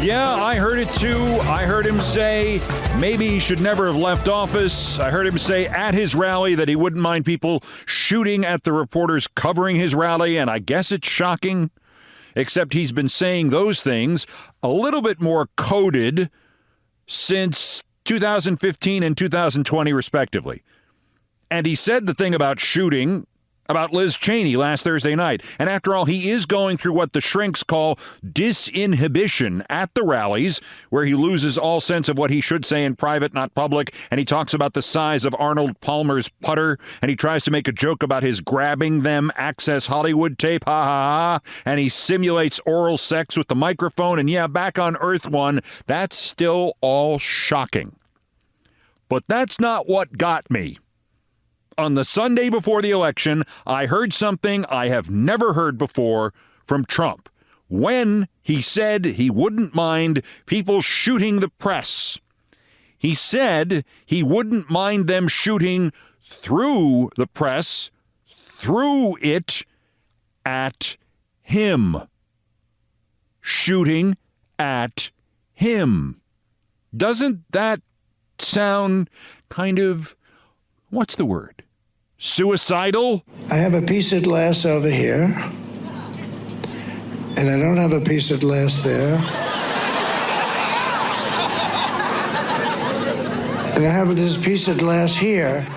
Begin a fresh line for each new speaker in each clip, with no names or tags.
Yeah, I heard it too. I heard him say maybe he should never have left office. I heard him say at his rally that he wouldn't mind people shooting at the reporters covering his rally, and I guess it's shocking. Except he's been saying those things a little bit more coded since 2015 and 2020, respectively. And he said the thing about shooting about Liz Cheney last Thursday night. And after all, he is going through what the shrinks call disinhibition at the rallies, where he loses all sense of what he should say in private, not public. And he talks about the size of Arnold Palmer's putter. And he tries to make a joke about his grabbing them Access Hollywood tape. Ha ha ha. And he simulates oral sex with the microphone. And yeah, back on Earth One, that's still all shocking. But that's not what got me. On the Sunday before the election, I heard something I have never heard before from Trump when he said he wouldn't mind people shooting the press. He said he wouldn't mind them shooting through the press, through it, at him. Shooting at him. Doesn't that sound kind of, what's the word? Suicidal?
I have a piece of glass over here, and I don't have a piece of glass there. And I have this piece of glass here,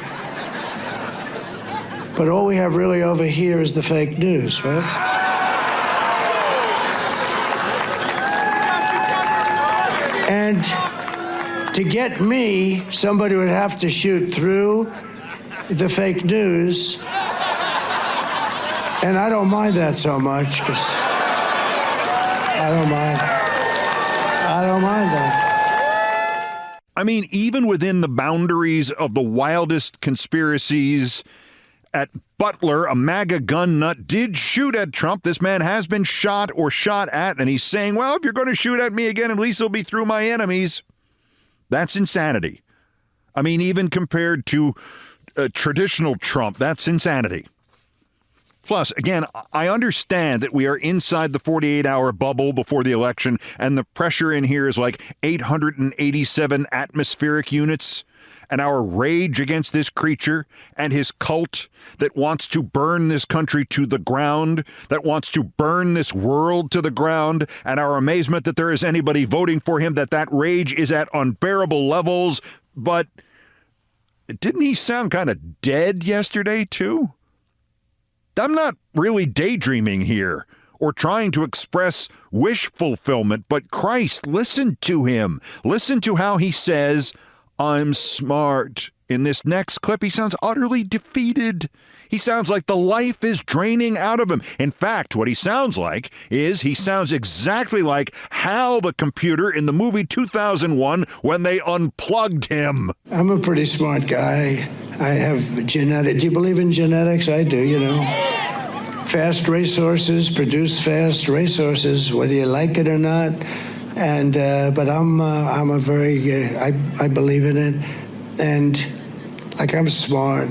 but all we have really over here is the fake news, right? And to get me, somebody would have to shoot through the fake news, and I don't mind that so much, because I don't mind that.
I mean, even within the boundaries of the wildest conspiracies, at Butler, a MAGA gun nut did shoot at Trump. This man has been shot or shot at, and he's saying, well, if you're going to shoot at me again, at least it'll be through my enemies. That's insanity. I mean, even compared to traditional Trump, that's insanity. Plus, again, I understand that we are inside the 48-hour bubble before the election, and the pressure in here is like 887 atmospheric units, and our rage against this creature and his cult that wants to burn this country to the ground, that wants to burn this world to the ground, and our amazement that there is anybody voting for him, that rage is at unbearable levels. But didn't he sound kind of dead yesterday, too? I'm not really daydreaming here or trying to express wish fulfillment, but Christ, listen to him. Listen to how he says, I'm smart. In this next clip, he sounds utterly defeated. He sounds like the life is draining out of him. In fact, what he sounds like is he sounds exactly like Hal the computer in the movie 2001 when they unplugged him.
I'm a pretty smart guy. I have genetics. Do you believe in genetics? I do, you know. Fast racehorses produce fast racehorses, whether you like it or not. And but I'm a very I believe in it, and like I'm smart.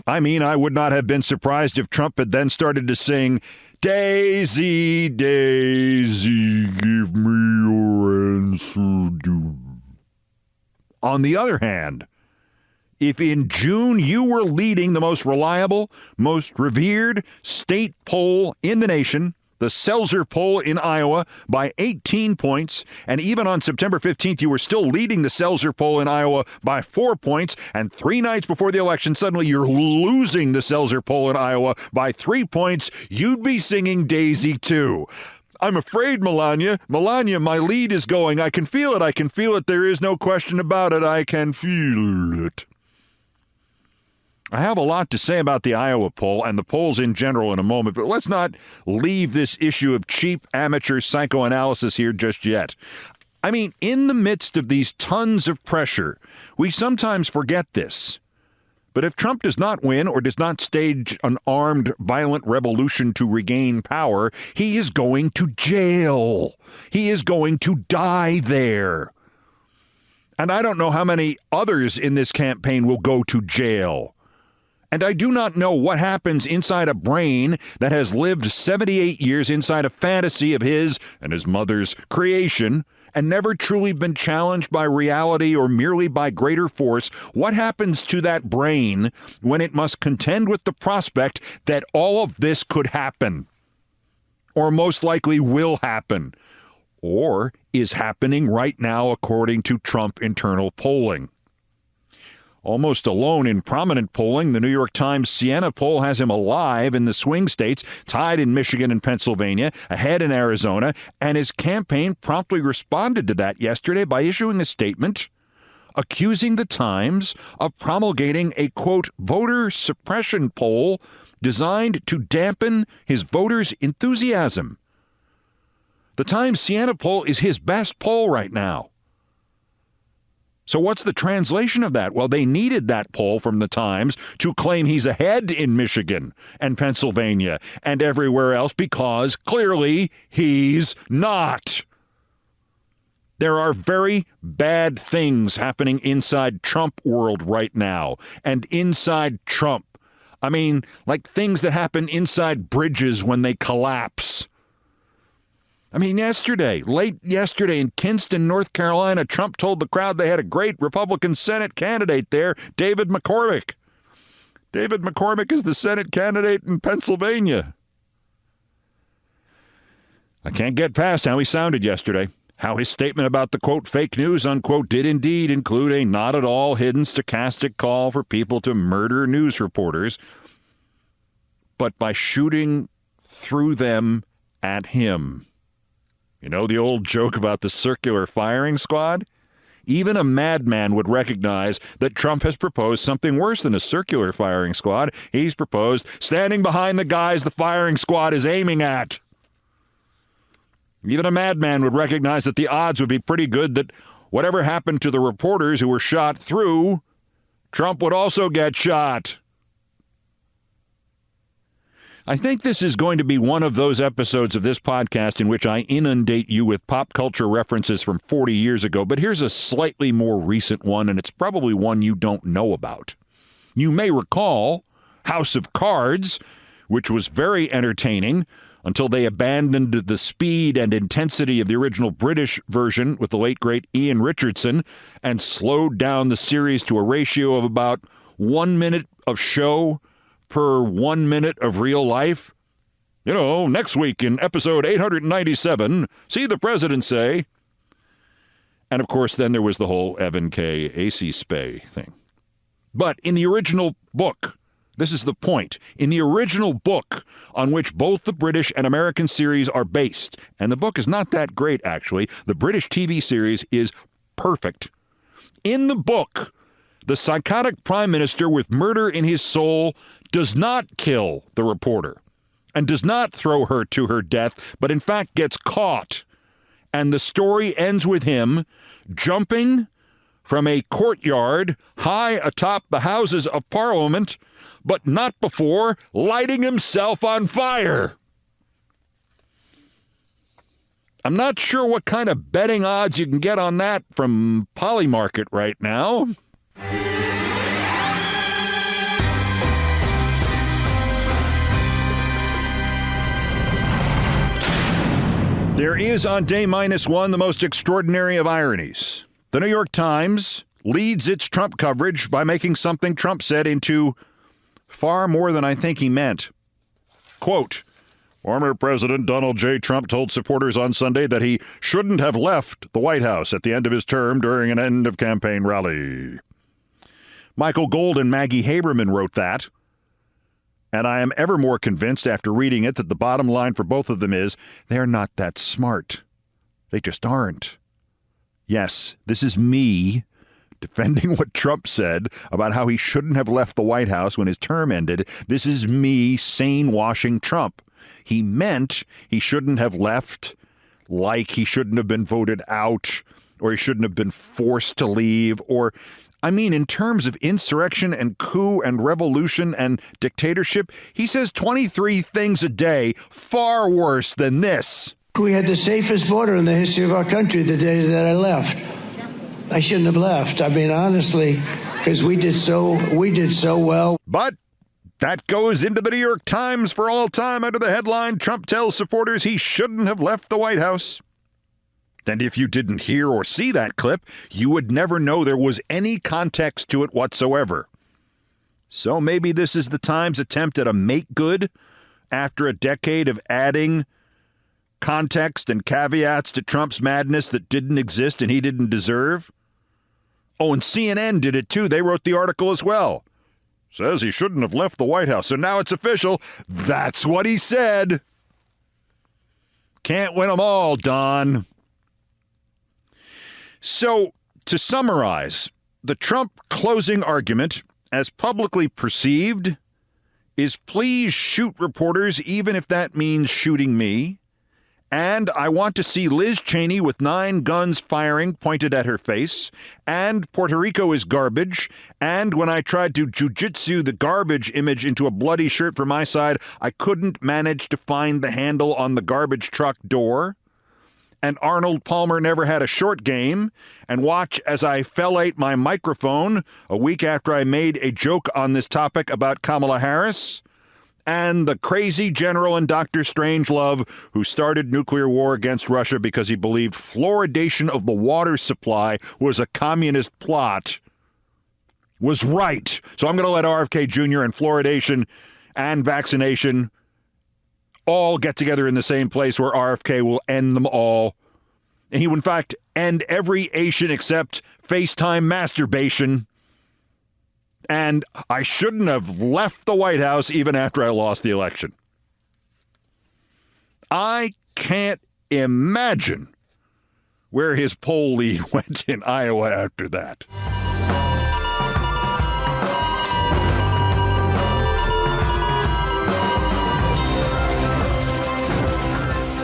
I mean, I would not have been surprised if Trump had then started to sing, Daisy, Daisy, give me your answer. On the other hand, if in June you were leading the most reliable, most revered state poll in the nation, the Seltzer poll in Iowa, by 18 points, and even on September 15th, you were still leading the Seltzer poll in Iowa by 4 points, and 3 nights before the election, suddenly you're losing the Seltzer poll in Iowa by 3 points, you'd be singing Daisy too. I'm afraid, Melania, my lead is going. I can feel it. There is no question about it. I can feel it. I have a lot to say about the Iowa poll and the polls in general in a moment, but let's not leave this issue of cheap amateur psychoanalysis here just yet. I mean, in the midst of these tons of pressure, we sometimes forget this. But if Trump does not win or does not stage an armed, violent revolution to regain power, he is going to jail. He is going to die there. And I don't know how many others in this campaign will go to jail. And I do not know what happens inside a brain that has lived 78 years inside a fantasy of his and his mother's creation and never truly been challenged by reality or merely by greater force, what happens to that brain when it must contend with the prospect that all of this could happen, or most likely will happen, or is happening right now according to Trump internal polling? Almost alone in prominent polling, the New York Times Siena poll has him alive in the swing states, tied in Michigan and Pennsylvania, ahead in Arizona, and his campaign promptly responded to that yesterday by issuing a statement accusing the Times of promulgating a, quote, voter suppression poll designed to dampen his voters' enthusiasm. The Times Siena poll is his best poll right now. So what's the translation of that? Well, they needed that poll from the Times to claim he's ahead in Michigan and Pennsylvania and everywhere else because clearly he's not. There are very bad things happening inside Trump world right now and inside Trump. I mean, like things that happen inside bridges when they collapse. I mean, late yesterday in Kinston, North Carolina, Trump told the crowd they had a great Republican Senate candidate there, David McCormick. David McCormick is the Senate candidate in Pennsylvania. I can't get past how he sounded yesterday. How his statement about the, quote, fake news, unquote, did indeed include a not at all hidden stochastic call for people to murder news reporters, but by shooting through them at him. You know the old joke about the circular firing squad? Even a madman would recognize that Trump has proposed something worse than a circular firing squad. He's proposed standing behind the guys the firing squad is aiming at. Even a madman would recognize that the odds would be pretty good that whatever happened to the reporters who were shot through, Trump would also get shot. I think this is going to be one of those episodes of this podcast in which I inundate you with pop culture references from 40 years ago, but here's a slightly more recent one, and it's probably one you don't know about. You may recall House of Cards, which was very entertaining until they abandoned the speed and intensity of the original British version with the late, great Ian Richardson and slowed down the series to a ratio of about 1 minute of show per 1 minute of real life. You know, next week in episode 897, see the president say. And of course, then there was the whole Evan K. AC Spay thing. But in the original book, this is the point, in the original book on which both the British and American series are based, and the book is not that great, actually, the British TV series is perfect. In the book, the psychotic prime minister with murder in his soul does not kill the reporter and does not throw her to her death, but in fact gets caught. And the story ends with him jumping from a courtyard high atop the Houses of Parliament, but not before lighting himself on fire. I'm not sure what kind of betting odds you can get on that from Polymarket right now. There is on day -1 the most extraordinary of ironies. The New York Times leads its Trump coverage by making something Trump said into far more than I think he meant. Quote, former President Donald J. Trump told supporters on Sunday that he shouldn't have left the White House at the end of his term during an end-of-campaign rally. Michael Gold and Maggie Haberman wrote that. And I am ever more convinced after reading it that the bottom line for both of them is they're not that smart. They just aren't. Yes, this is me defending what Trump said about how he shouldn't have left the White House when his term ended. This is me sane-washing Trump. He meant he shouldn't have left, like he shouldn't have been voted out, or he shouldn't have been forced to leave, or I mean, in terms of insurrection and coup and revolution and dictatorship, he says 23 things a day, far worse than this.
We had the safest border in the history of our country the day that I left. I shouldn't have left. I mean, honestly, because we did so well.
But that goes into the New York Times for all time under the headline, Trump tells supporters he shouldn't have left the White House. And if you didn't hear or see that clip, you would never know there was any context to it whatsoever. So maybe this is the Times' attempt at a make good after a decade of adding context and caveats to Trump's madness that didn't exist and he didn't deserve. Oh, and CNN did it too. They wrote the article as well. Says he shouldn't have left the White House. So now it's official. That's what he said. Can't win them all, Don. So, to summarize, the Trump closing argument, as publicly perceived, is please shoot reporters even if that means shooting me. And I want to see Liz Cheney with 9 guns firing pointed at her face. And Puerto Rico is garbage. And when I tried to jujitsu the garbage image into a bloody shirt for my side, I couldn't manage to find the handle on the garbage truck door. And Arnold Palmer never had a short game. And watch as I fellate my microphone a week after I made a joke on this topic about Kamala Harris. And the crazy general in Dr. Strangelove who started nuclear war against Russia because he believed fluoridation of the water supply was a communist plot was right. So I'm going to let RFK Jr. and fluoridation and vaccination all get together in the same place where RFK will end them all. And he will, in fact, end every Asian except FaceTime masturbation. And I shouldn't have left the White House even after I lost the election. I can't imagine where his poll lead went in Iowa after that.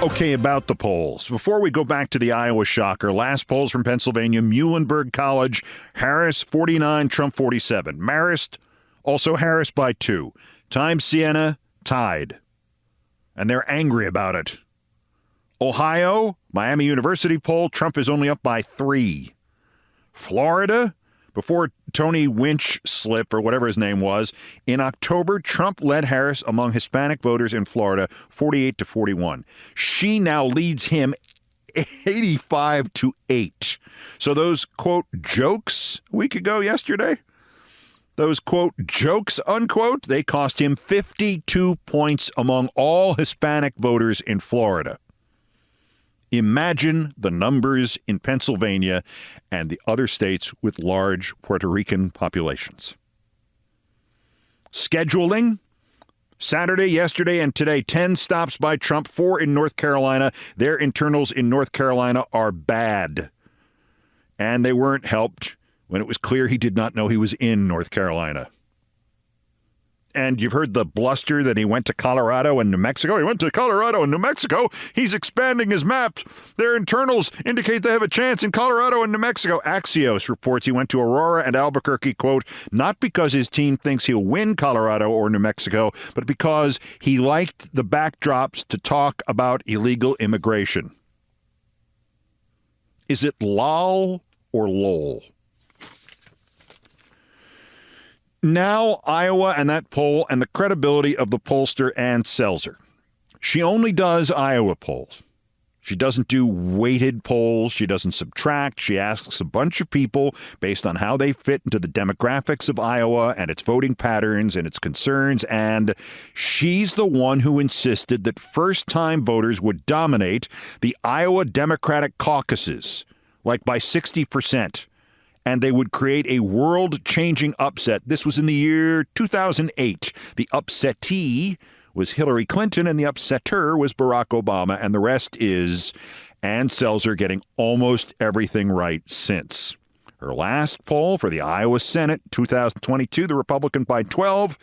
Okay, about the polls. Before we go back to the Iowa shocker, last polls from Pennsylvania, Muhlenberg College, Harris 49, Trump 47. Marist, also Harris by 2. Times Siena, tied. And they're angry about it. Ohio, Miami University poll, Trump is only up by 3. Florida, before Tony Winch slip or whatever his name was, in October, Trump led Harris among Hispanic voters in Florida, 48-41. She now leads him 85-8. So those, quote, jokes a week ago yesterday, those, quote, jokes, unquote, they cost him 52 points among all Hispanic voters in Florida. Imagine the numbers in Pennsylvania and the other states with large Puerto Rican populations. Scheduling. Saturday, yesterday, and today, 10 stops by Trump, 4 in North Carolina. Their internals in North Carolina are bad. And they weren't helped when it was clear he did not know he was in North Carolina. And you've heard the bluster that he went to Colorado and New Mexico. He went to Colorado and New Mexico. He's expanding his map. Their internals indicate they have a chance in Colorado and New Mexico. Axios reports he went to Aurora and Albuquerque, quote, not because his team thinks he'll win Colorado or New Mexico, but because he liked the backdrops to talk about illegal immigration. Is it lol or lol? Now, Iowa and that poll and the credibility of the pollster Ann Selzer. She only does Iowa polls. She doesn't do weighted polls. She doesn't subtract. She asks a bunch of people based on how they fit into the demographics of Iowa and its voting patterns and its concerns. And she's the one who insisted that first-time voters would dominate the Iowa Democratic caucuses, like by 60%. And they would create a world-changing upset. This was in the year 2008. The upsettee was Hillary Clinton, and the upsetter was Barack Obama. And the rest is Ann Selzer getting almost everything right since. Her last poll for the Iowa Senate, 2022, the Republican by 12,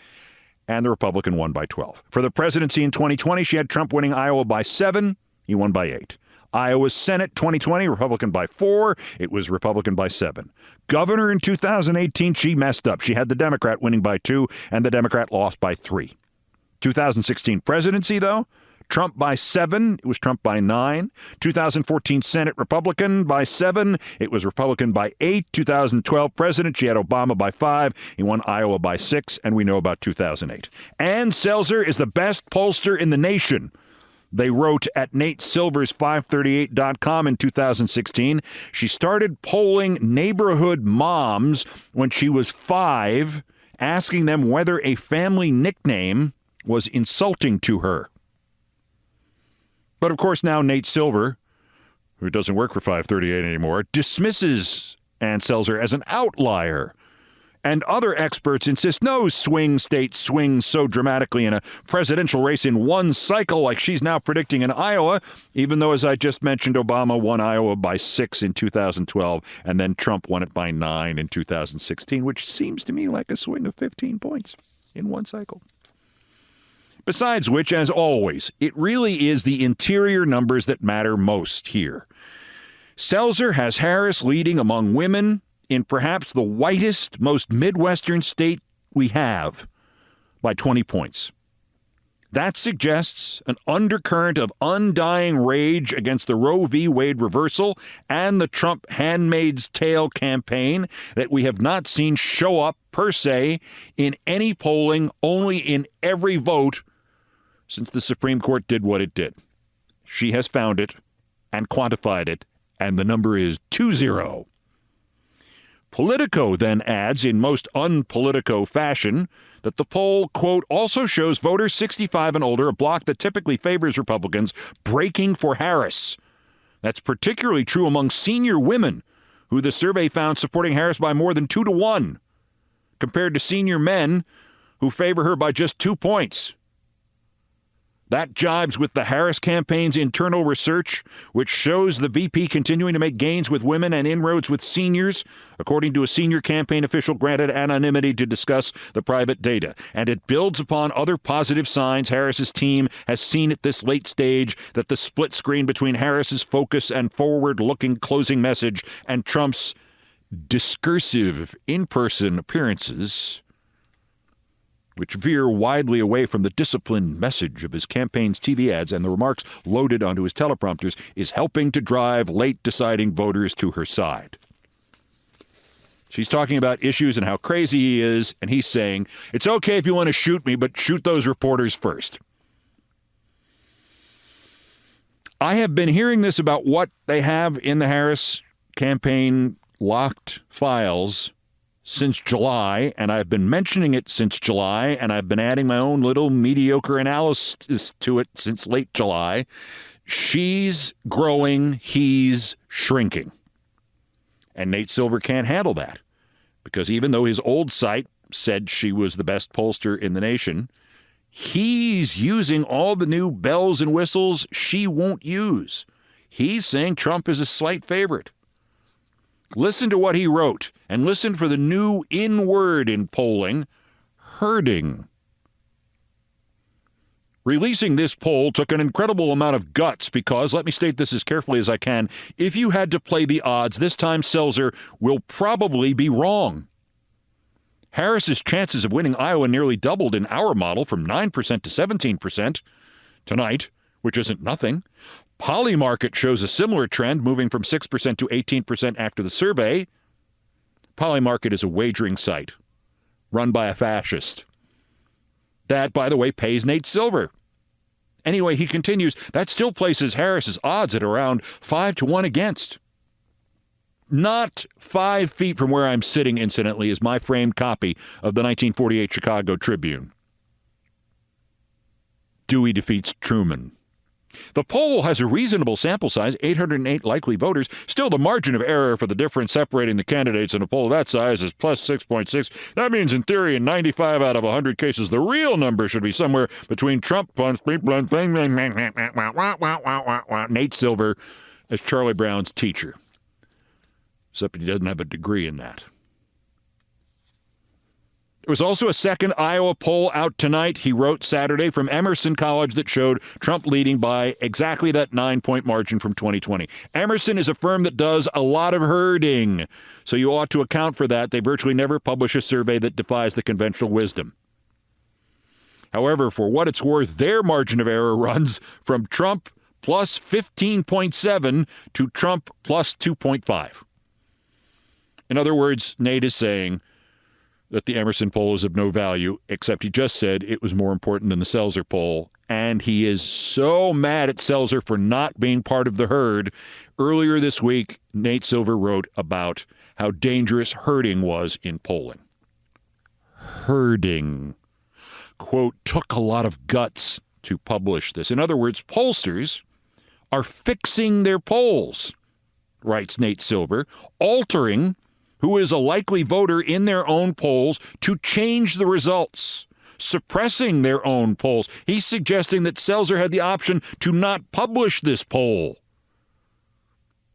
and the Republican won by 12. For the presidency in 2020, she had Trump winning Iowa by 7. He won by 8. Iowa Senate 2020, Republican by 4. It was Republican by 7. Governor in 2018, she messed up. She had the Democrat winning by 2, and the Democrat lost by 3. 2016 presidency, though, Trump by 7. It was Trump by 9. 2014 Senate Republican by 7. It was Republican by 8. 2012 president, she had Obama by 5. He won Iowa by 6, and we know about 2008. Ann Selzer is the best pollster in the nation. They wrote at Nate Silver's 538.com in 2016, she started polling neighborhood moms when she was 5, asking them whether a family nickname was insulting to her. But of course now Nate Silver, who doesn't work for 538 anymore, dismisses Ann Selzer as an outlier. And other experts insist no swing state swings so dramatically in a presidential race in one cycle like she's now predicting in Iowa, even though, as I just mentioned, Obama won Iowa by 6 in 2012, and then Trump won it by 9 in 2016, which seems to me like a swing of 15 points in one cycle. Besides which, as always, it really is the interior numbers that matter most here. Selzer has Harris leading among women in perhaps the whitest, most Midwestern state we have by 20 points. That suggests an undercurrent of undying rage against the Roe v. Wade reversal and the Trump Handmaid's Tale campaign that we have not seen show up per se in any polling, only in every vote since the Supreme Court did what it did. She has found it and quantified it, and the number is 2-0. Politico then adds in most unpolitico fashion that the poll, quote, also shows voters 65 and older, a bloc that typically favors Republicans, breaking for Harris. That's particularly true among senior women, who the survey found supporting Harris by more than 2-1, compared to senior men who favor her by just 2 points. That jibes with the Harris campaign's internal research, which shows the VP continuing to make gains with women and inroads with seniors, according to a senior campaign official granted anonymity to discuss the private data. And it builds upon other positive signs Harris's team has seen at this late stage, that the split screen between Harris's focus and forward-looking closing message and Trump's discursive in-person appearances, which veer widely away from the disciplined message of his campaign's TV ads and the remarks loaded onto his teleprompters, is helping to drive late deciding voters to her side. She's talking about issues and how crazy he is, and he's saying, it's okay if you want to shoot me, but shoot those reporters first. I have been hearing this about what they have in the Harris campaign locked files since July, and I've been mentioning it since July, and I've been adding my own little mediocre analysis to it since late July. She's growing, he's shrinking. And Nate Silver can't handle that, because even though his old site said she was the best pollster in the nation, he's using all the new bells and whistles she won't use. He's saying Trump is a slight favorite. Listen to what he wrote, and listen for the new in-word in polling, herding. Releasing this poll took an incredible amount of guts because, let me state this as carefully as I can, if you had to play the odds, this time Selzer will probably be wrong. Harris's chances of winning Iowa nearly doubled in our model from 9% to 17% tonight, which isn't nothing. Polymarket shows a similar trend, moving from 6% to 18% after the survey. Polymarket is a wagering site run by a fascist. That, by the way, pays Nate Silver. Anyway, he continues, that still places Harris's odds at around 5-1 against. Not 5 feet from where I'm sitting, incidentally, is my framed copy of the 1948 Chicago Tribune. Dewey defeats Truman. The poll has a reasonable sample size, 808 likely voters. Still, the margin of error for the difference separating the candidates in a poll of that size is plus 6.6. That means, in theory, in 95 out of 100 cases, the real number should be somewhere between Trump, Nate Silver as Charlie Brown's teacher. Except he doesn't have a degree in that. There was also a second Iowa poll out tonight, he wrote Saturday, from Emerson College that showed Trump leading by exactly that 9-point margin from 2020. Emerson is a firm that does a lot of herding, so you ought to account for that. They virtually never publish a survey that defies the conventional wisdom. However, for what it's worth, their margin of error runs from Trump plus 15.7 to Trump plus 2.5. In other words, Nate is saying, that the Emerson poll is of no value, except he just said it was more important than the Seltzer poll. And he is so mad at Seltzer for not being part of the herd. Earlier this week, Nate Silver wrote about how dangerous herding was in polling. Herding, quote, took a lot of guts to publish this. In other words, pollsters are fixing their polls, writes Nate Silver, altering who is a likely voter in their own polls to change the results, suppressing their own polls. He's suggesting that Seltzer had the option to not publish this poll.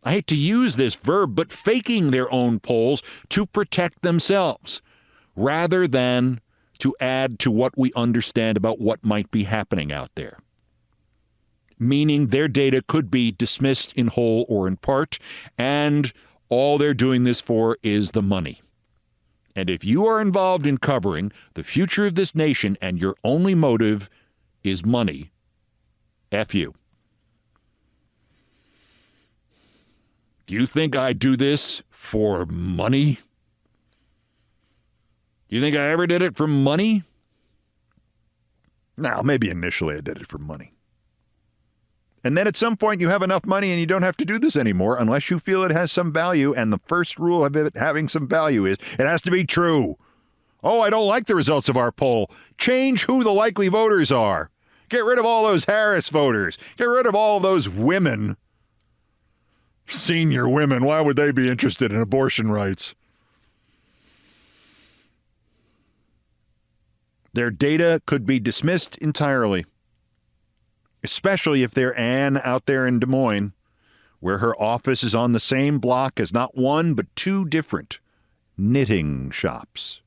I hate to use this verb, but faking their own polls to protect themselves, rather than to add to what we understand about what might be happening out there. Meaning their data could be dismissed in whole or in part, and all they're doing this for is the money. And if you are involved in covering the future of this nation and your only motive is money, F you. Do you think I do this for money? You think I ever did it for money? No, maybe initially I did it for money. And then at some point you have enough money and you don't have to do this anymore unless you feel it has some value. And the first rule of it having some value is it has to be true. Oh, I don't like the results of our poll. Change who the likely voters are. Get rid of all those Harris voters. Get rid of all those women. Senior women, why would they be interested in abortion rights? Their data could be dismissed entirely, especially if they're Ann out there in Des Moines, where her office is on the same block as not one but two different knitting shops.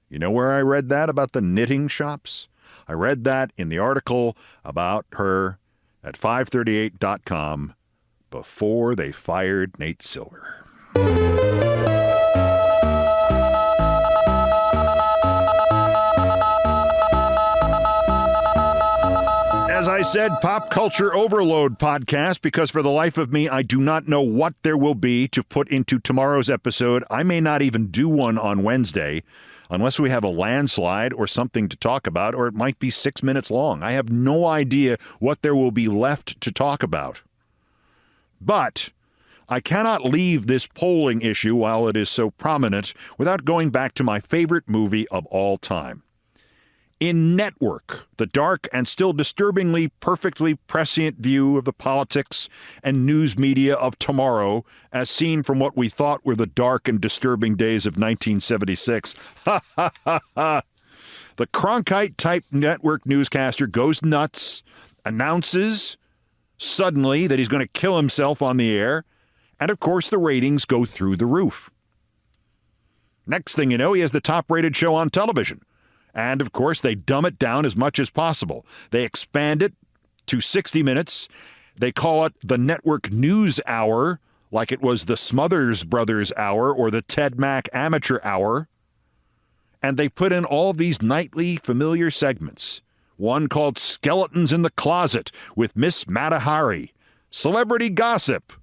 You know where I read that about the knitting shops? I read that in the article about her at 538.com before they fired Nate Silver. As I said, Pop Culture Overload podcast, because for the life of me, I do not know what there will be to put into tomorrow's episode. I may not even do one on Wednesday unless we have a landslide or something to talk about, or it might be 6 minutes long. I have no idea what there will be left to talk about. But I cannot leave this polling issue while it is so prominent without going back to my favorite movie of all time. In Network, the dark and still disturbingly perfectly prescient view of the politics and news media of tomorrow as seen from what we thought were the dark and disturbing days of 1976. Ha ha ha ha! The Cronkite-type network newscaster goes nuts, announces suddenly that he's going to kill himself on the air, and of course the ratings go through the roof. Next thing you know, he has the top-rated show on television. And, of course, they dumb it down as much as possible. They expand it to 60 minutes. They call it the Network News Hour, like it was the Smothers Brothers Hour or the Ted Mack Amateur Hour. And they put in all these nightly familiar segments. One called Skeletons in the Closet with Miss Matahari. Celebrity Gossip.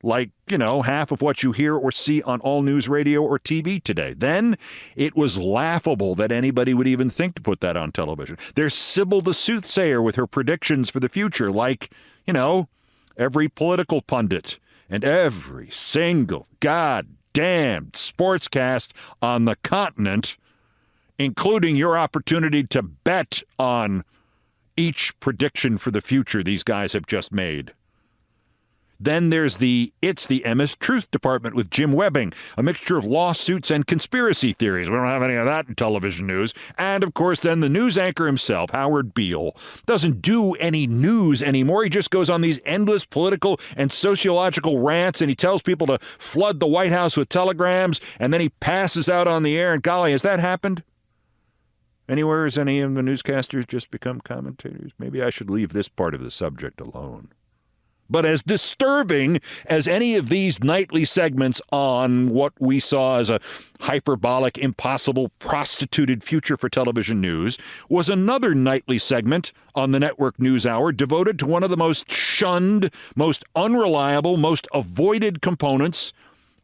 Like, half of what you hear or see on all news radio or TV today. Then it was laughable that anybody would even think to put that on television. There's Sybil the Soothsayer with her predictions for the future, like, every political pundit and every single goddamn sportscast on the continent, including your opportunity to bet on each prediction for the future these guys have just made. Then there's It's the MS Truth Department with Jim Webbing, a mixture of lawsuits and conspiracy theories. We don't have any of that in television news. And, of course, then the news anchor himself, Howard Beale, doesn't do any news anymore. He just goes on these endless political and sociological rants, and he tells people to flood the White House with telegrams, and then he passes out on the air. And, golly, has that happened? Anywhere has any of the newscasters just become commentators? Maybe I should leave this part of the subject alone. But as disturbing as any of these nightly segments on what we saw as a hyperbolic, impossible, prostituted future for television news was another nightly segment on the Network News Hour devoted to one of the most shunned, most unreliable, most avoided components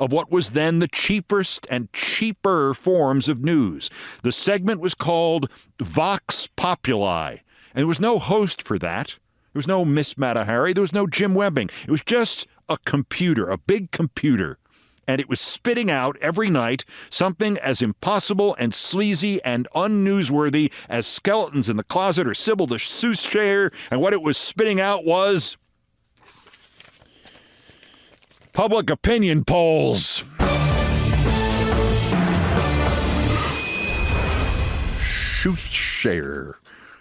of what was then the cheapest and cheaper forms of news. The segment was called Vox Populi, and there was no host for that. There was no Miss Matahari. There was no Jim Webbing. It was just a computer, a big computer. And it was spitting out every night something as impossible and sleazy and unnewsworthy as Skeletons in the Closet or Sybil the Soothsayer. And what it was spitting out was public opinion polls. Soothsayer.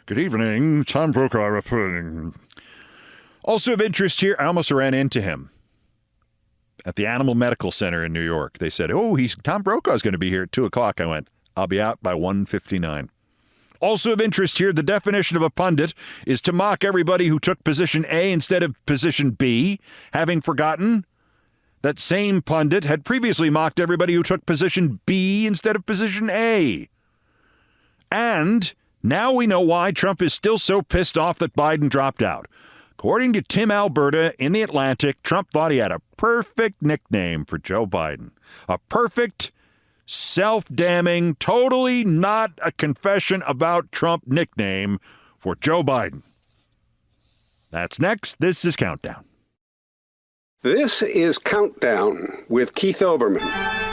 Good evening, Tom Brokaw reporting. Also of interest here, I almost ran into him at the Animal Medical Center in New York. They said, Tom Brokaw's going to be here at 2 o'clock. I went, I'll be out by 1:59. Also of interest here, the definition of a pundit is to mock everybody who took position A instead of position B, having forgotten that same pundit had previously mocked everybody who took position B instead of position A. And now we know why Trump is still so pissed off that Biden dropped out. According to Tim Alberta in The Atlantic, Trump thought he had a perfect nickname for Joe Biden. A perfect, self-damning, totally not a confession about Trump nickname for Joe Biden. That's next. This is Countdown.
This is Countdown with Keith Olbermann.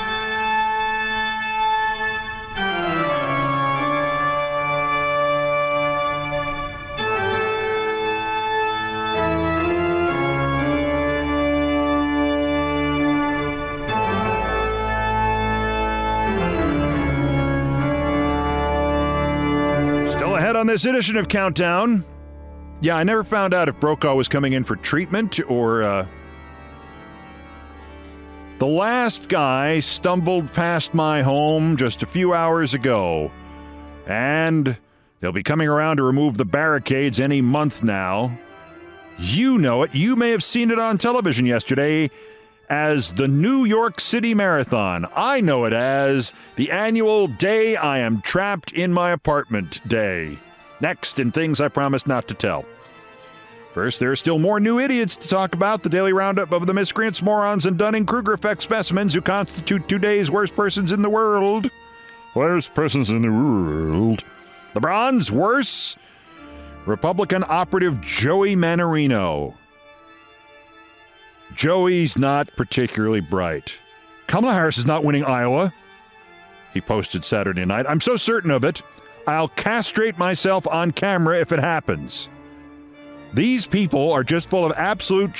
On this edition of Countdown, I never found out if Brokaw was coming in for treatment or the last guy stumbled past my home just a few hours ago, and they'll be coming around to remove the barricades any month now. You know it. You may have seen it on television yesterday as the New York City Marathon. I know it as the annual Day I Am Trapped in My Apartment Day. Next, in things I promised not to tell. First, there are still more new idiots to talk about. The daily roundup of the miscreants, morons, and Dunning-Kruger effect specimens who constitute today's worst persons in the world. Worst persons in the world. The bronze, worse. Republican operative Joey Manorino. Joey's not particularly bright. Kamala Harris is not winning Iowa, he posted Saturday night. I'm so certain of it, I'll castrate myself on camera if it happens. These people are just full of absolute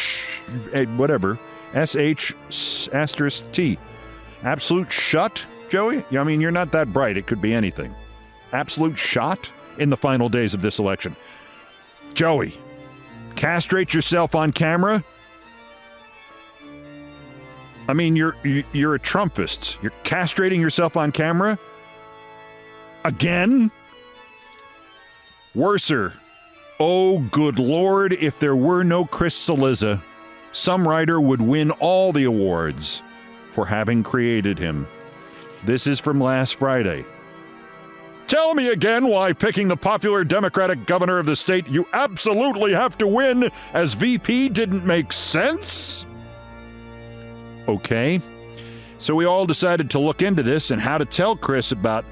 whatever. S-H**T. Absolute shut, Joey? I mean, you're not that bright. It could be anything. Absolute shot in the final days of this election. Joey, castrate yourself on camera? I mean, you're a Trumpist. You're castrating yourself on camera? Again? Worser. Oh, good Lord, if there were no Chris Cillizza, some writer would win all the awards for having created him. This is from last Friday. Tell me again why picking the popular Democratic governor of the state you absolutely have to win as VP didn't make sense? Okay, so we all decided to look into this and how to tell Chris about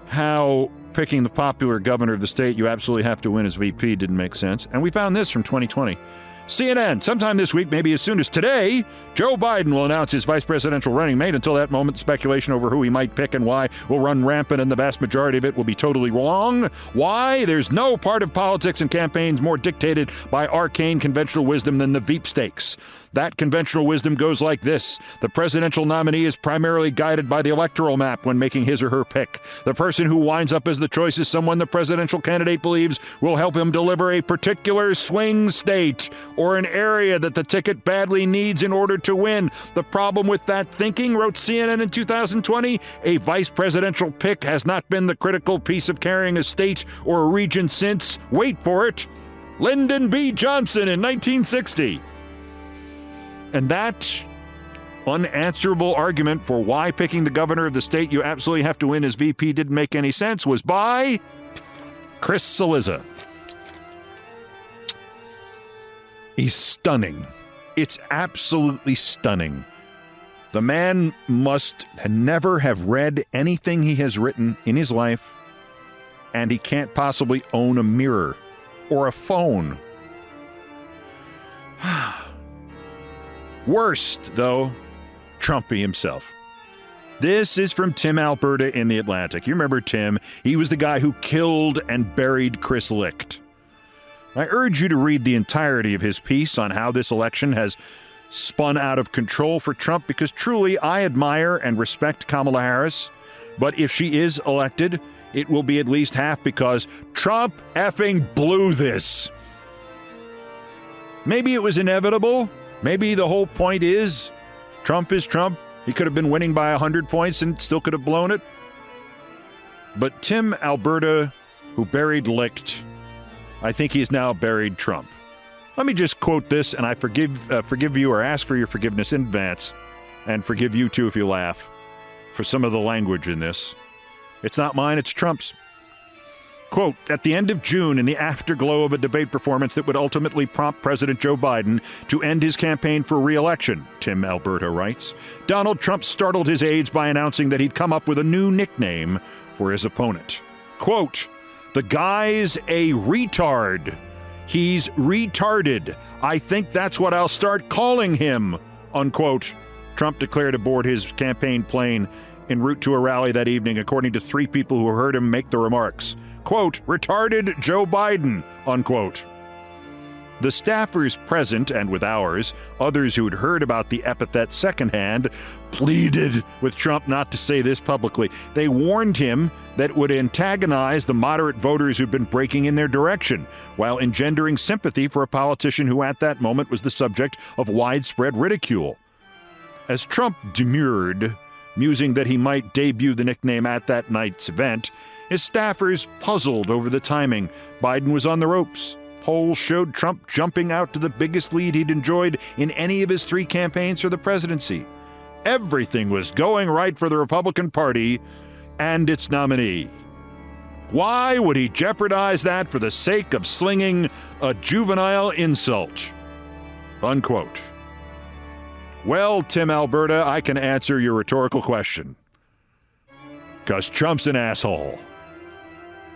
how picking the popular governor of the state you absolutely have to win as VP didn't make sense. And we found this from 2020. CNN, sometime this week, maybe as soon as today, Joe Biden will announce his vice presidential running mate. Until that moment, speculation over who he might pick and why will run rampant, and the vast majority of it will be totally wrong. Why? There's no part of politics and campaigns more dictated by arcane conventional wisdom than the Veep stakes. That conventional wisdom goes like this. The presidential nominee is primarily guided by the electoral map when making his or her pick. The person who winds up as the choice is someone the presidential candidate believes will help him deliver a particular swing state or an area that the ticket badly needs in order to win. The problem with that thinking, wrote CNN in 2020, a vice presidential pick has not been the critical piece of carrying a state or a region since, wait for it, Lyndon B. Johnson in 1960. And that unanswerable argument for why picking the governor of the state you absolutely have to win as VP didn't make any sense was by Chris Cillizza. He's stunning. It's absolutely stunning. The man must never have read anything he has written in his life, and he can't possibly own a mirror or a phone. Worst, though, Trumpy himself. This is from Tim Alberta in The Atlantic. You remember Tim. He was the guy who killed and buried Chris Licht. I urge you to read the entirety of his piece on how this election has spun out of control for Trump, because truly I admire and respect Kamala Harris. But if she is elected, it will be at least half because Trump effing blew this. Maybe it was inevitable. Maybe the whole point is Trump is Trump. He could have been winning by 100 points and still could have blown it. But Tim Alberta, who buried Licht, I think he's now buried Trump. Let me just quote this, and I forgive you or ask for your forgiveness in advance, and forgive you too if you laugh, for some of the language in this. It's not mine, it's Trump's. Quote, at the end of June, in the afterglow of a debate performance that would ultimately prompt President Joe Biden to end his campaign for re-election, Tim Alberta writes, Donald Trump startled his aides by announcing that he'd come up with a new nickname for his opponent. Quote, the guy's a retard. He's retarded. I think that's what I'll start calling him, unquote. Trump declared aboard his campaign plane en route to a rally that evening, according to 3 people who heard him make the remarks. Quote, retarded Joe Biden, unquote. The staffers present, and with ours, others who had heard about the epithet secondhand, pleaded with Trump not to say this publicly. They warned him that it would antagonize the moderate voters who'd been breaking in their direction, while engendering sympathy for a politician who at that moment was the subject of widespread ridicule. As Trump demurred, musing that he might debut the nickname at that night's event, his staffers puzzled over the timing. Biden was on the ropes. Polls showed Trump jumping out to the biggest lead he'd enjoyed in any of his 3 campaigns for the presidency. Everything was going right for the Republican Party and its nominee. Why would he jeopardize that for the sake of slinging a juvenile insult? Unquote. Well, Tim Alberta, I can answer your rhetorical question. 'Cause Trump's an asshole.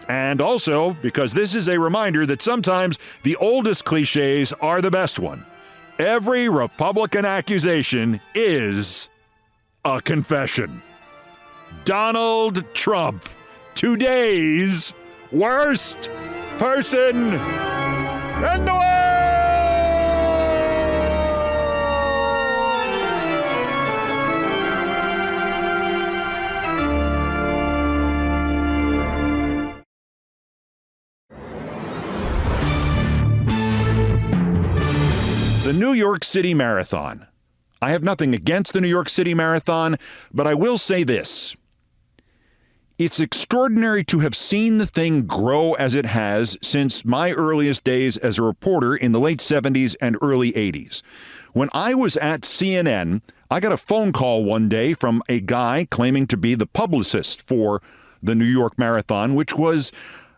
And also because this is a reminder that sometimes the oldest cliches are the best one. Every Republican accusation is a confession. Donald Trump, today's worst person in the world! The New York City Marathon. I have nothing against the New York City Marathon, but I will say this. It's extraordinary to have seen the thing grow as it has since my earliest days as a reporter in the late 70s and early 80s. When I was at CNN, I got a phone call one day from a guy claiming to be the publicist for the New York Marathon, which was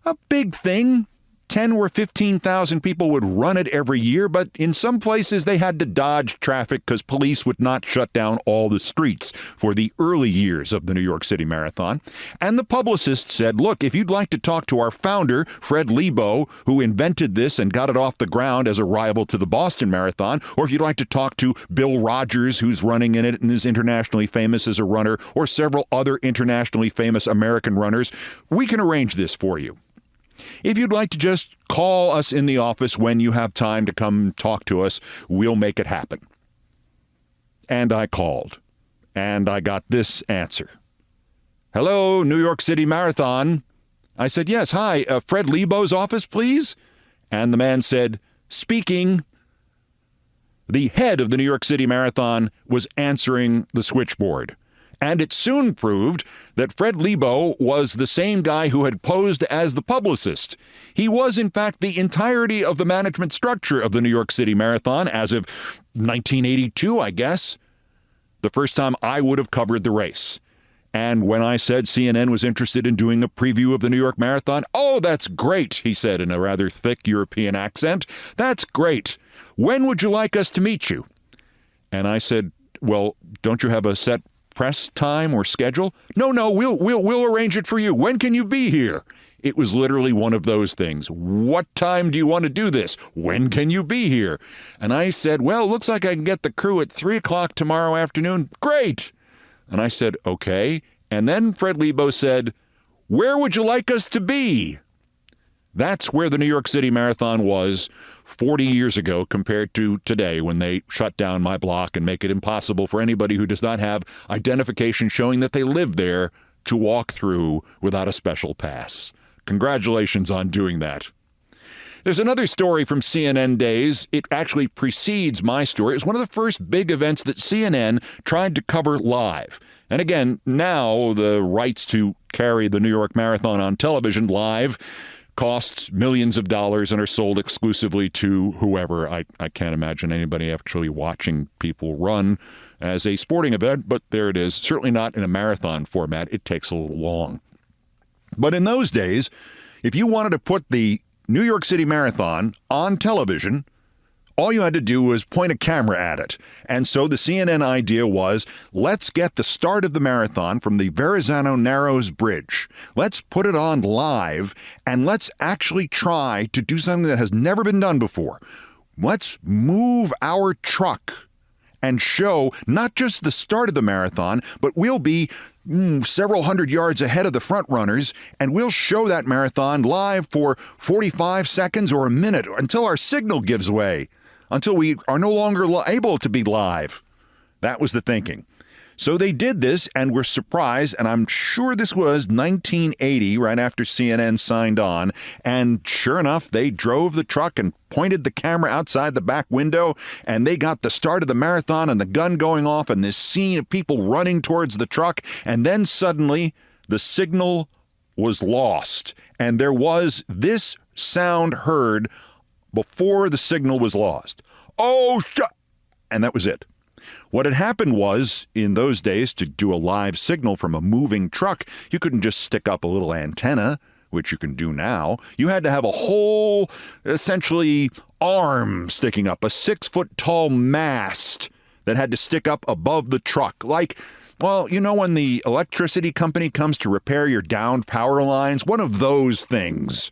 a big thing. 10 or 15,000 people would run it every year, but in some places they had to dodge traffic because police would not shut down all the streets for the early years of the New York City Marathon. And the publicist said, look, if you'd like to talk to our founder, Fred Lebow, who invented this and got it off the ground as a rival to the Boston Marathon, or if you'd like to talk to Bill Rogers, who's running in it and is internationally famous as a runner, or several other internationally famous American runners, we can arrange this for you. If you'd like to just call us in the office when you have time to come talk to us, we'll make it happen. And I called, and I got this answer. Hello, New York City Marathon. I said, yes, hi, Fred Lebow's office, please? And the man said, speaking. The head of the New York City Marathon was answering the switchboard. And it soon proved that Fred Lebow was the same guy who had posed as the publicist. He was, in fact, the entirety of the management structure of the New York City Marathon as of 1982, I guess, the first time I would have covered the race. And when I said CNN was interested in doing a preview of the New York Marathon, oh, that's great, he said in a rather thick European accent. That's great. When would you like us to meet you? And I said, Well, don't you have a set press time or schedule? No, we'll arrange it for you. When can you be here? It was literally one of those things. What time do you want to do this? When can you be here? And I said, well, looks like I can get the crew at 3 o'clock tomorrow afternoon. Great. And I said, okay. And then Fred Lebo said, where would you like us to be? That's where the New York City Marathon was 40 years ago compared to today, when they shut down my block and make it impossible for anybody who does not have identification showing that they live there to walk through without a special pass. Congratulations on doing that. There's another story from CNN days. It actually precedes my story. It was one of the first big events that CNN tried to cover live. And again, now the rights to carry the New York Marathon on television live costs millions of dollars and are sold exclusively to whoever. I can't imagine anybody actually watching people run as a sporting event, but there it is. Certainly not in a marathon format. It takes a little long. But in those days, if you wanted to put the New York City Marathon on television, all you had to do was point a camera at it. And so the CNN idea was, let's get the start of the marathon from the Verrazano Narrows Bridge. Let's put it on live, and let's actually try to do something that has never been done before. Let's move our truck and show not just the start of the marathon, but we'll be several hundred yards ahead of the front runners, and we'll show that marathon live for 45 seconds or a minute until our signal gives way, until we are no longer able to be live. That was the thinking. So they did this and were surprised, and I'm sure this was 1980, right after CNN signed on, and sure enough, they drove the truck and pointed the camera outside the back window, and they got the start of the marathon and the gun going off and this scene of people running towards the truck, and then suddenly the signal was lost, and there was this sound heard before the signal was lost. Oh, and that was it. What had happened was, in those days, to do a live signal from a moving truck, you couldn't just stick up a little antenna, which you can do now. You had to have a whole, essentially, arm sticking up, a 6-foot-tall mast that had to stick up above the truck. Like, well, you know when the electricity company comes to repair your downed power lines? One of those things.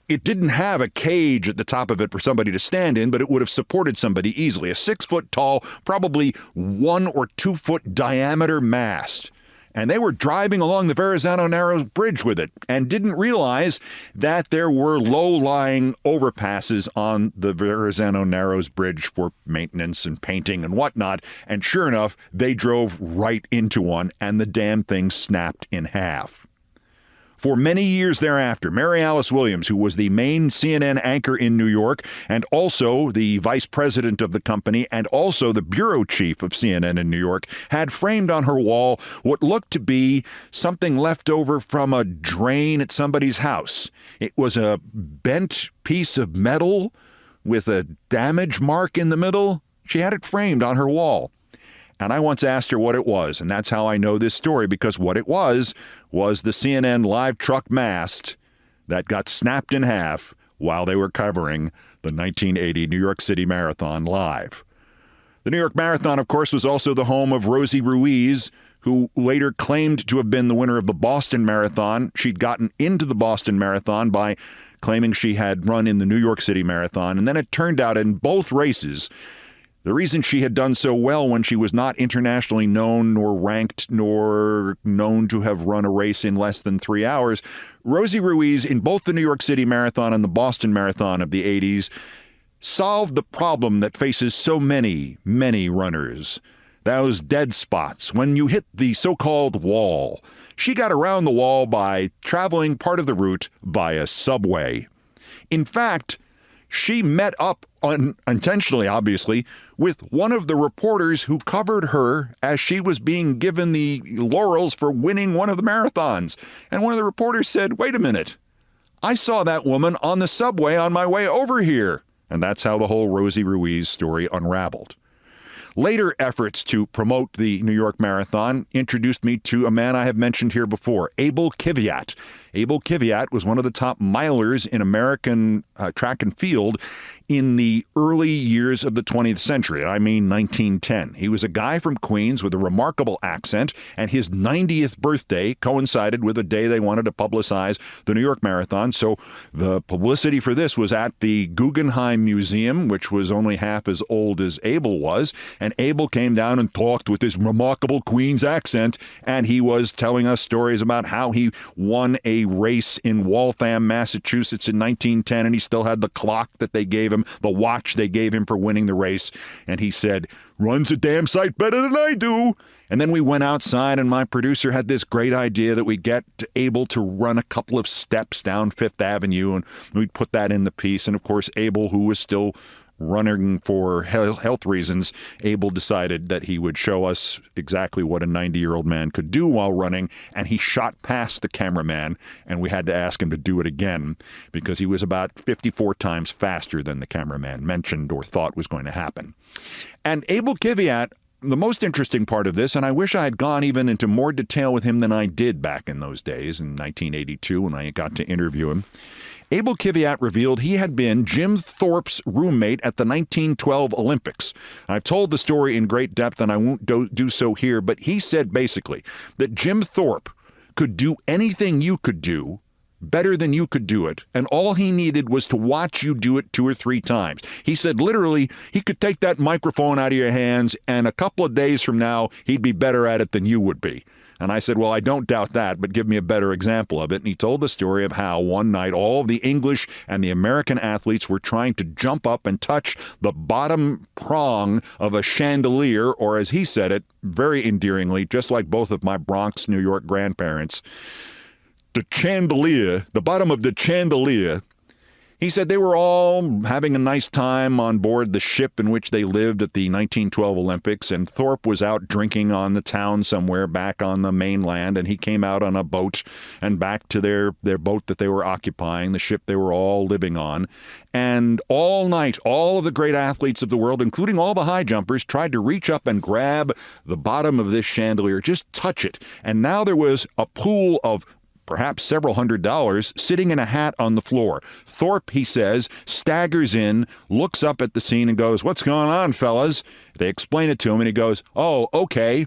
It didn't have a cage at the top of it for somebody to stand in, but it would have supported somebody easily. A 6-foot-tall, probably 1 or 2 foot diameter mast. And they were driving along the Verrazano Narrows Bridge with it and didn't realize that there were low-lying overpasses on the Verrazano Narrows Bridge for maintenance and painting and whatnot. And sure enough, they drove right into one, and the damn thing snapped in half. For many years thereafter, Mary Alice Williams, who was the main CNN anchor in New York and also the vice president of the company and also the bureau chief of CNN in New York, had framed on her wall what looked to be something left over from a drain at somebody's house. It was a bent piece of metal with a damage mark in the middle. She had it framed on her wall. And I once asked her what it was, and that's how I know this story, because what it was the CNN live truck mast that got snapped in half while they were covering the 1980 New York City Marathon live. The New York Marathon, of course, was also the home of Rosie Ruiz, who later claimed to have been the winner of the Boston Marathon. She'd gotten into the Boston Marathon by claiming she had run in the New York City Marathon, and then it turned out in both races, the reason she had done so well when she was not internationally known nor ranked nor known to have run a race in less than 3 hours, Rosie Ruiz, in both the New York City Marathon and the Boston Marathon of the 80s, solved the problem that faces so many, many runners. Those dead spots, when you hit the so-called wall. She got around the wall by traveling part of the route via subway. In fact, she met up, unintentionally obviously, with one of the reporters who covered her as she was being given the laurels for winning one of the marathons. And one of the reporters said, wait a minute, I saw that woman on the subway on my way over here. And that's how the whole Rosie Ruiz story unraveled. Later efforts to promote the New York Marathon introduced me to a man I have mentioned here before, Abel Kiviat. Abel Kiviat was one of the top milers in American track and field in the early years of the 20th century. I mean 1910. He was a guy from Queens with a remarkable accent, and his 90th birthday coincided with a day they wanted to publicize the New York Marathon. So the publicity for this was at the Guggenheim Museum, which was only half as old as Abel was. And Abel came down and talked with his remarkable Queens accent, and he was telling us stories about how he won a race in Waltham, Massachusetts in 1910, and he still had the clock that they gave him, the watch they gave him for winning the race. And he said, runs a damn sight better than I do. And then we went outside, and my producer had this great idea that we get Abel to run a couple of steps down Fifth Avenue, and we'd put that in the piece. And of course, Abel, who was still running for health reasons, Abel decided that he would show us exactly what a 90-year-old man could do while running, and he shot past the cameraman, and we had to ask him to do it again because he was about 54 times faster than the cameraman mentioned or thought was going to happen. And Abel Kiviat, the most interesting part of this, and I wish I had gone even into more detail with him than I did back in those days in 1982 when I got to interview him, Abel Kiviat revealed he had been Jim Thorpe's roommate at the 1912 Olympics. I've told the story in great depth, and I won't do so here, but he said basically that Jim Thorpe could do anything you could do better than you could do it, and all he needed was to watch you do it 2 or 3 times. He said literally he could take that microphone out of your hands, and a couple of days from now, he'd be better at it than you would be. And I said, well, I don't doubt that, but give me a better example of it. And he told the story of how one night all of the English and the American athletes were trying to jump up and touch the bottom prong of a chandelier, or as he said it, very endearingly, just like both of my Bronx, New York grandparents, the chandelier, the bottom of the chandelier. He said they were all having a nice time on board the ship in which they lived at the 1912 Olympics, and Thorpe was out drinking on the town somewhere back on the mainland, and he came out on a boat and back to their boat that they were occupying, the ship they were all living on. And all night, all of the great athletes of the world, including all the high jumpers, tried to reach up and grab the bottom of this chandelier, just touch it. And now there was a pool of perhaps several $100s, sitting in a hat on the floor. Thorpe, he says, staggers in, looks up at the scene and goes, "What's going on, fellas?" They explain it to him, and he goes, "Oh, okay."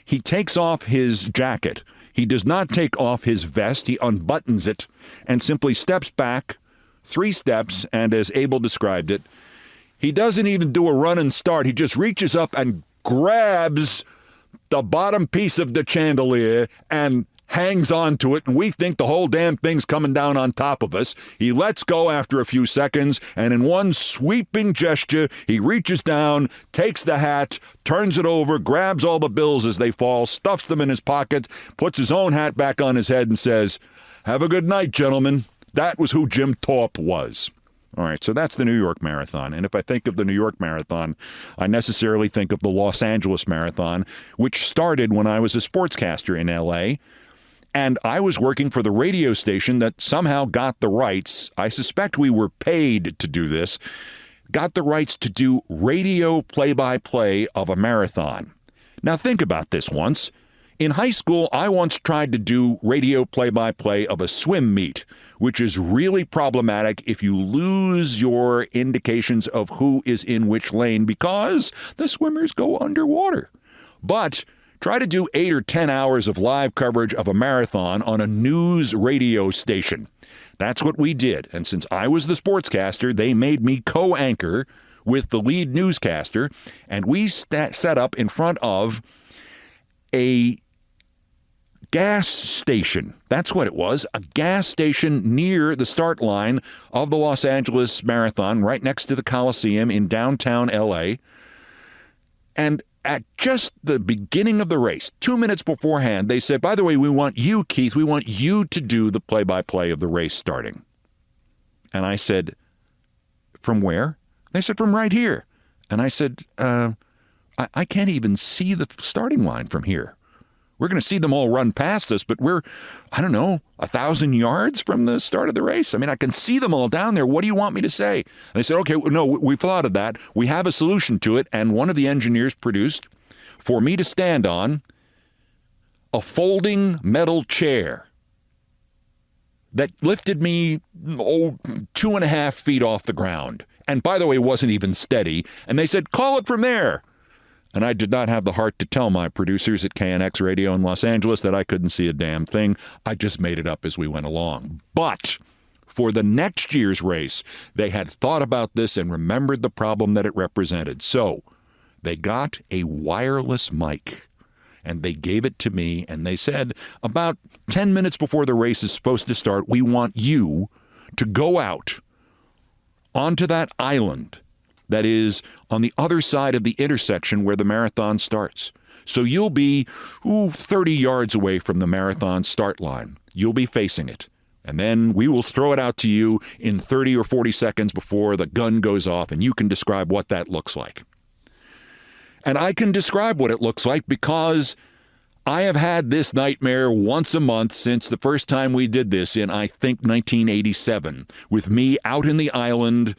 He takes off his jacket. He does not take off his vest. He unbuttons it and simply steps back 3 steps, and as Abel described it, he doesn't even do a run and start. He just reaches up and grabs the bottom piece of the chandelier and hangs on to it, and we think the whole damn thing's coming down on top of us. He lets go after a few seconds, and in one sweeping gesture, he reaches down, takes the hat, turns it over, grabs all the bills as they fall, stuffs them in his pocket, puts his own hat back on his head, and says, "Have a good night, gentlemen." That was who Jim Thorpe was. All right, so that's the New York Marathon. And if I think of the New York Marathon, I necessarily think of the Los Angeles Marathon, which started when I was a sportscaster in L.A., and I was working for the radio station that somehow got the rights. I suspect we were paid to do this, got the rights to do radio play-by-play of a marathon. Now think about this once. In high school, I once tried to do radio play-by-play of a swim meet, which is really problematic if you lose your indications of who is in which lane because the swimmers go underwater. But try to do 8 or 10 hours of live coverage of a marathon on a news radio station. That's what we did. And since I was the sportscaster, they made me co-anchor with the lead newscaster, and we set up in front of a gas station. That's what it was, a gas station near the start line of the Los Angeles Marathon, right next to the Coliseum in downtown L.A., and at just the beginning of the race, 2 minutes beforehand, they said, "By the way, we want you, Keith, we want you to do the play-by-play of the race starting." And I said, "From where?" They said, "From right here." And I said, I can't even see the starting line from here. We're going to see them all run past us, but we're, 1,000 yards from the start of the race. I mean, I can see them all down there. What do you want me to say?" And they said, "Okay, no, we've thought of that. We have a solution to it." And one of the engineers produced for me to stand on a folding metal chair. that lifted me 2.5 feet off the ground. And by the way, wasn't even steady. And they said, call it from there. And I did not have the heart to tell my producers at KNX Radio in Los Angeles that I couldn't see a damn thing. I just made it up as we went along. But for the next year's race, they had thought about this and remembered the problem that it represented. So they got a wireless mic and they gave it to me. And they said, about 10 minutes before the race is supposed to start, we want you to go out onto that island that is on the other side of the intersection where the marathon starts. So you'll be 30 yards away from the marathon start line. You'll be facing it. And then we will throw it out to you in 30 or 40 seconds before the gun goes off, and you can describe what that looks like. And I can describe what it looks like because I have had this nightmare once a month since the first time we did this in, I think, 1987, with me out in the island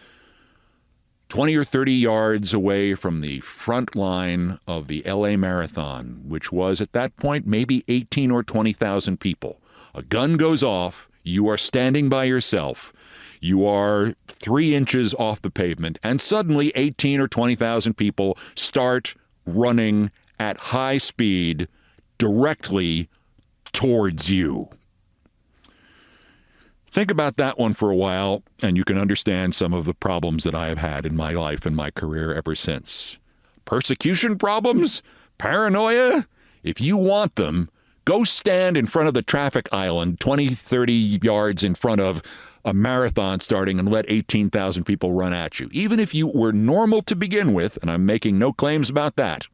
20 or 30 yards away from the front line of the LA Marathon, which was at that point maybe 18 or 20,000 people. A gun goes off, you are standing by yourself, you are 3 inches off the pavement, and suddenly 18 or 20,000 people start running at high speed directly towards you. Think about that one for a while, and you can understand some of the problems that I have had in my life and my career ever since. Persecution problems? Paranoia? If you want them, go stand in front of the traffic island 20, 30 yards in front of a marathon starting and let 18,000 people run at you. Even if you were normal to begin with, and I'm making no claims about that,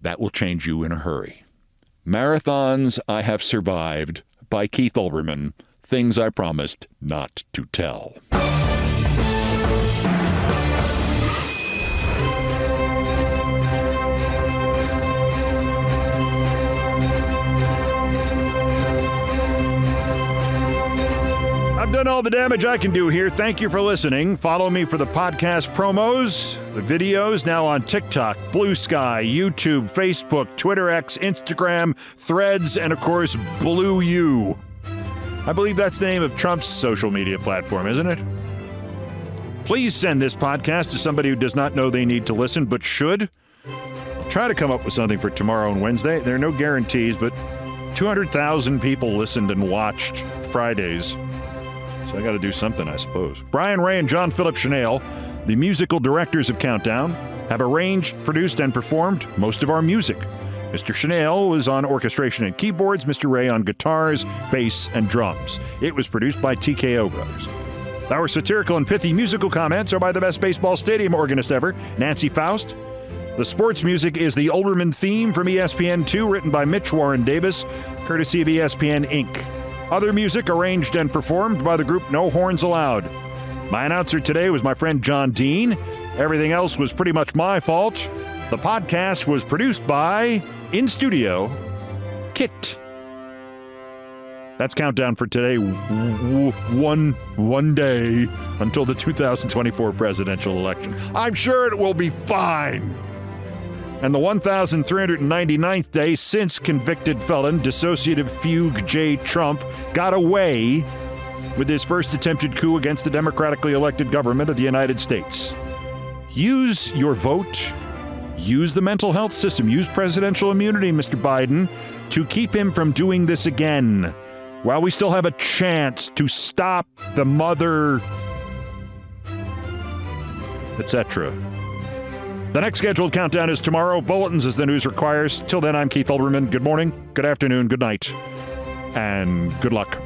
that will change you in a hurry. Marathons I Have Survived by Keith Olbermann. Things I promised not to tell. I've done all the damage I can do here. Thank you for listening. Follow me for the podcast promos, the videos now on TikTok, Blue Sky, YouTube, Facebook, Twitter X, Instagram, Threads, and of course, Blue U. I believe that's the name of Trump's social media platform, isn't it? Please send this podcast to somebody who does not know they need to listen, but should. I'll try to come up with something for tomorrow and Wednesday. There are no guarantees, but 200,000 people listened and watched Fridays. So I got to do something, I suppose. Brian Ray and John Philip Chanel, the musical directors of Countdown, have arranged, produced, and performed most of our music. Mr. Chanel was on orchestration and keyboards, Mr. Ray on guitars, bass, and drums. It was produced by TKO Brothers. Our satirical and pithy musical comments are by the best baseball stadium organist ever, Nancy Faust. The sports music is the Olbermann theme from ESPN2, written by Mitch Warren Davis, courtesy of ESPN Inc. Other music arranged and performed by the group No Horns Allowed. My announcer today was my friend John Dean. Everything else was pretty much my fault. The podcast was produced by, in studio, Kit. That's Countdown for today. One day until the 2024 presidential election. I'm sure it will be fine. And the 1,399th day since convicted felon, dissociative fugue J. Trump got away with his first attempted coup against the democratically elected government of the United States. Use your vote. Use the mental health system. Use presidential immunity, Mr. Biden, to keep him from doing this again, while we still have a chance to stop the mother, etc. The next scheduled countdown is tomorrow. Bulletins as the news requires. Till then, I'm Keith Olbermann. Good morning, good afternoon, good night, and good luck.